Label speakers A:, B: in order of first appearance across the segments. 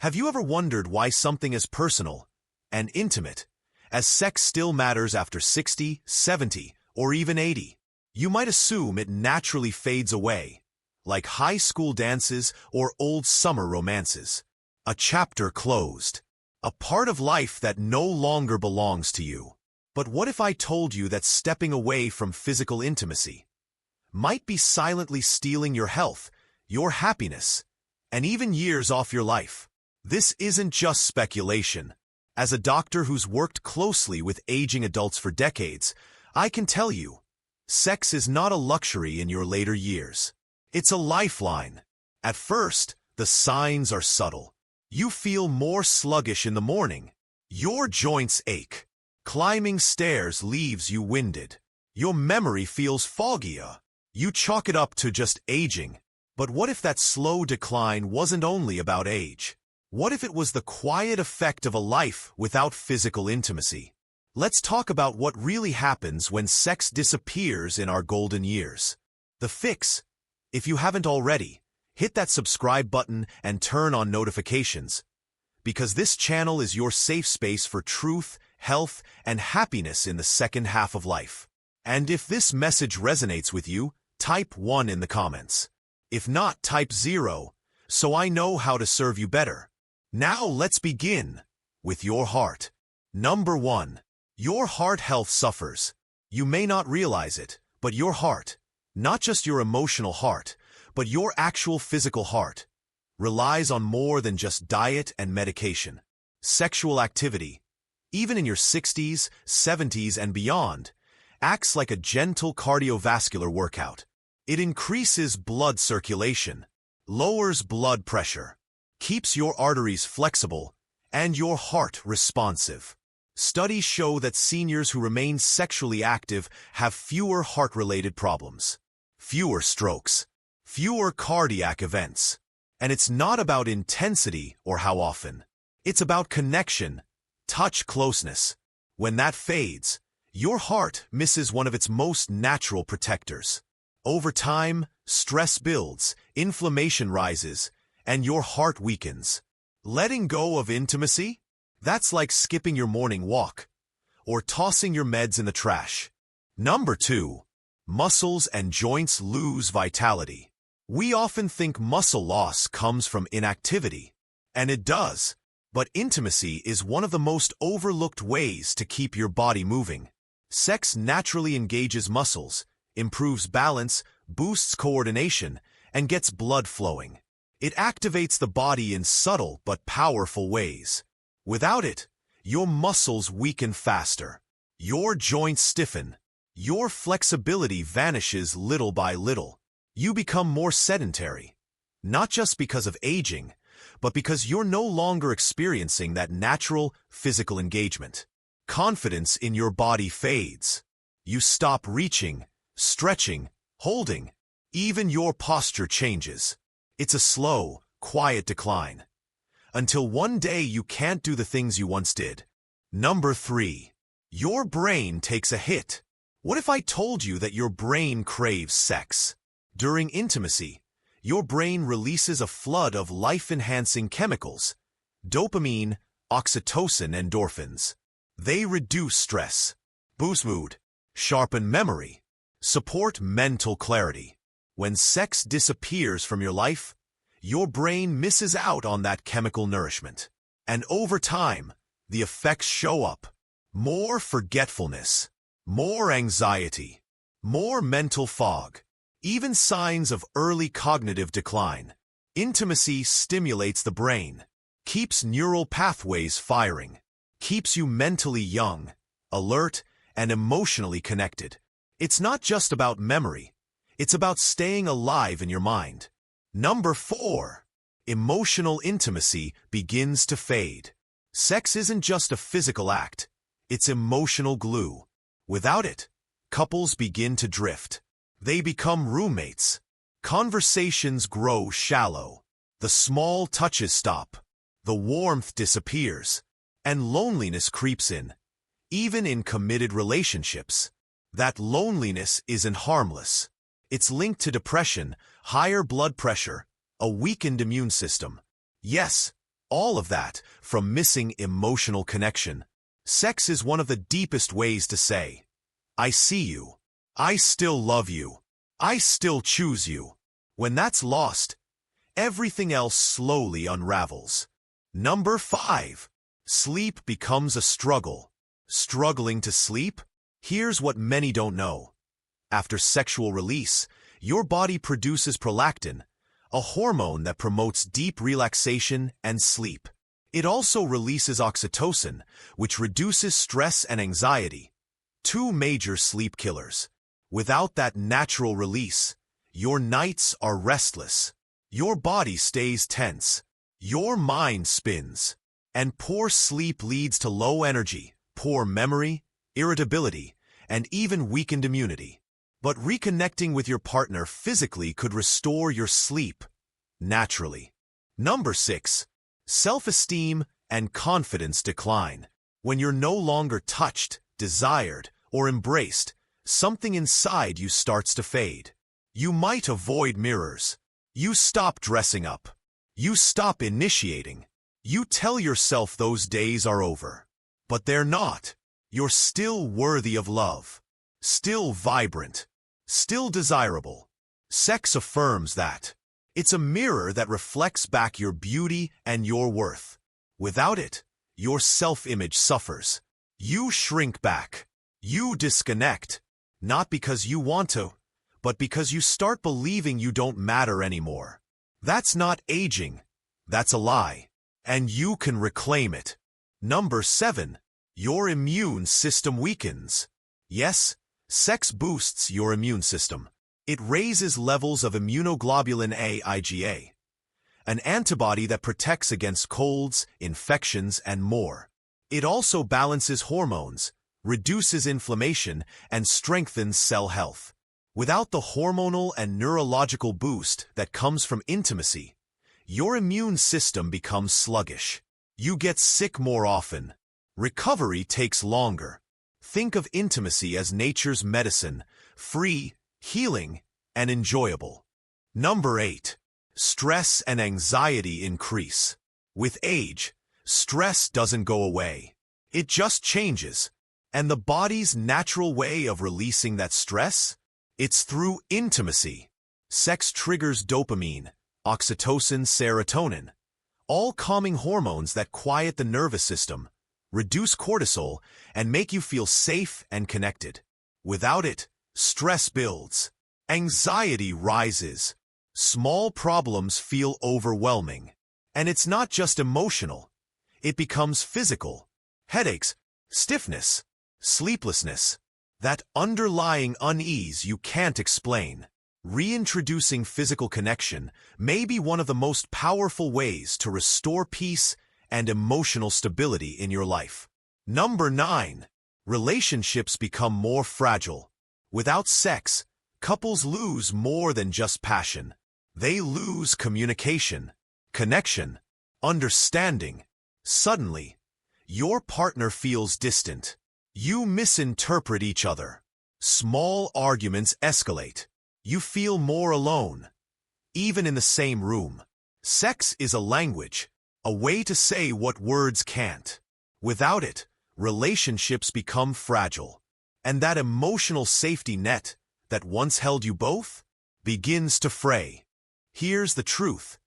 A: Have you ever wondered why something as personal and intimate as sex still matters after 60, 70, or even 80? You might assume it naturally fades away, like high school dances or old summer romances. A chapter closed. A part of life that no longer belongs to you. But what if I told you that stepping away from physical intimacy might be silently stealing your health, your happiness, and even years off your life? This isn't just speculation. As a doctor who's worked closely with aging adults for decades, I can tell you, sex is not a luxury in your later years. It's a lifeline. At first, the signs are subtle. You feel more sluggish in the morning. Your joints ache. Climbing stairs leaves you winded. Your memory feels foggier. You chalk it up to just aging. But what if that slow decline wasn't only about age? What if it was the quiet effect of a life without physical intimacy? Let's talk about what really happens when sex disappears in our golden years. The fix, if you haven't already, hit that subscribe button and turn on notifications, because this channel is your safe space for truth, health, and happiness in the second half of life. And if this message resonates with you, type 1 in the comments. If not, type 0, so I know how to serve you better. Now let's begin with your heart. Number 1. Your heart health suffers. You may not realize it, but your heart, not just your emotional heart, but your actual physical heart, relies on more than just diet and medication. Sexual activity, even in your 60s, 70s, and beyond, acts like a gentle cardiovascular workout. It increases blood circulation, lowers blood pressure, keeps your arteries flexible, and your heart responsive. Studies show that seniors who remain sexually active have fewer heart-related problems, fewer strokes, fewer cardiac events. And it's not about intensity or how often. It's about connection, touch closeness. When that fades, your heart misses one of its most natural protectors. Over time, stress builds, inflammation rises, and your heart weakens. Letting go of intimacy? That's like skipping your morning walk, or tossing your meds in the trash. Number 2. Muscles and joints lose vitality. We often think muscle loss comes from inactivity, and it does, but intimacy is one of the most overlooked ways to keep your body moving. Sex naturally engages muscles, improves balance, boosts coordination, and gets blood flowing. It activates the body in subtle but powerful ways. Without it, your muscles weaken faster, your joints stiffen, your flexibility vanishes little by little. You become more sedentary, not just because of aging, but because you're no longer experiencing that natural physical engagement. Confidence in your body fades. You stop reaching, stretching, holding. Even your posture changes. It's a slow, quiet decline, until one day you can't do the things you once did. Number 3. Your brain takes a hit. What if I told you that your brain craves sex? During intimacy, your brain releases a flood of life-enhancing chemicals, dopamine, oxytocin, endorphins. They reduce stress, boost mood, sharpen memory, support mental clarity. When sex disappears from your life, your brain misses out on that chemical nourishment. And over time, the effects show up. More forgetfulness, more anxiety, more mental fog, even signs of early cognitive decline. Intimacy stimulates the brain, keeps neural pathways firing, keeps you mentally young, alert, and emotionally connected. It's not just about memory. It's about staying alive in your mind. Number 4. Emotional intimacy begins to fade. Sex isn't just a physical act. It's emotional glue. Without it, couples begin to drift. They become roommates. Conversations grow shallow. The small touches stop. The warmth disappears. And loneliness creeps in. Even in committed relationships, that loneliness isn't harmless. It's linked to depression, higher blood pressure, a weakened immune system. Yes, All of that from missing emotional connection. Sex is one of the deepest ways to say, I see you. I still love you. I still choose you. When that's lost, everything else slowly unravels. Number 5. Sleep becomes a struggle. Struggling to sleep? Here's what many don't know. After sexual release, your body produces prolactin, a hormone that promotes deep relaxation and sleep. It also releases oxytocin, which reduces stress and anxiety, two major sleep killers. Without that natural release, your nights are restless. Your body stays tense. Your mind spins. And poor sleep leads to low energy, poor memory, irritability, and even weakened immunity. But reconnecting with your partner physically could restore your sleep naturally. Number 6. Self-esteem and confidence decline. When you're no longer touched, desired, or embraced, something inside you starts to fade. You might avoid mirrors. You stop dressing up. You stop initiating. You tell yourself those days are over. But they're not. You're still worthy of love. Still vibrant. Still desirable. Sex affirms that. It's a mirror that reflects back your beauty and your worth. Without it, your self-image suffers. You shrink back. You disconnect. Not because you want to, but because you start believing you don't matter anymore. That's not aging. That's a lie. And you can reclaim it. Number 7. Your immune system weakens. Yes, sex boosts your immune system. It raises levels of immunoglobulin A IgA, an antibody that protects against colds, infections, and more. It also balances hormones, reduces inflammation, and strengthens cell health. Without the hormonal and neurological boost that comes from intimacy, your immune system becomes sluggish. You get sick more often. Recovery takes longer. Think of intimacy as nature's medicine, free, healing, and enjoyable. Number 8. Stress and anxiety increase. With age, stress doesn't go away. It just changes. And the body's natural way of releasing that stress? It's through intimacy. Sex triggers dopamine, oxytocin, serotonin, all calming hormones that quiet the nervous system, reduce cortisol, and make you feel safe and connected. Without it, stress builds. Anxiety rises. Small problems feel overwhelming. And it's not just emotional. It becomes physical. Headaches, stiffness, sleeplessness. That underlying unease you can't explain. Reintroducing physical connection may be one of the most powerful ways to restore peace and emotional stability in your life. Number 9. Relationships become more fragile. Without sex, couples lose more than just passion. They lose communication, connection, understanding. Suddenly, your partner feels distant. You misinterpret each other. Small arguments escalate. You feel more alone, even in the same room. Sex is a language, a way to say what words can't. Without it, relationships become fragile. And that emotional safety net that once held you both begins to fray. Here's the truth.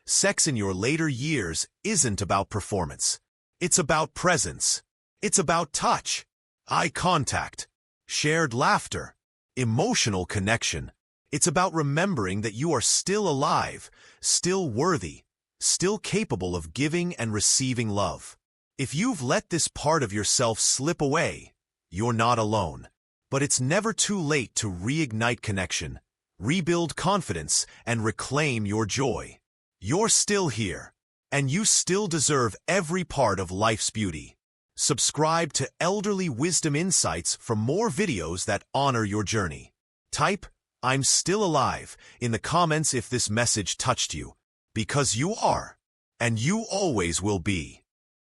A: Sex in your later years isn't about performance. It's about presence. It's about touch, eye contact, shared laughter, emotional connection. It's about remembering that you are still alive, still worthy, still capable of giving and receiving love. If you've let this part of yourself slip away, you're not alone. But it's never too late to reignite connection, rebuild confidence, and reclaim your joy. You're still here, and you still deserve every part of life's beauty. Subscribe to Elderly Wisdom Insights for more videos that honor your journey. Type, "I'm still alive," in the comments if this message touched you, because you are, and you always will be.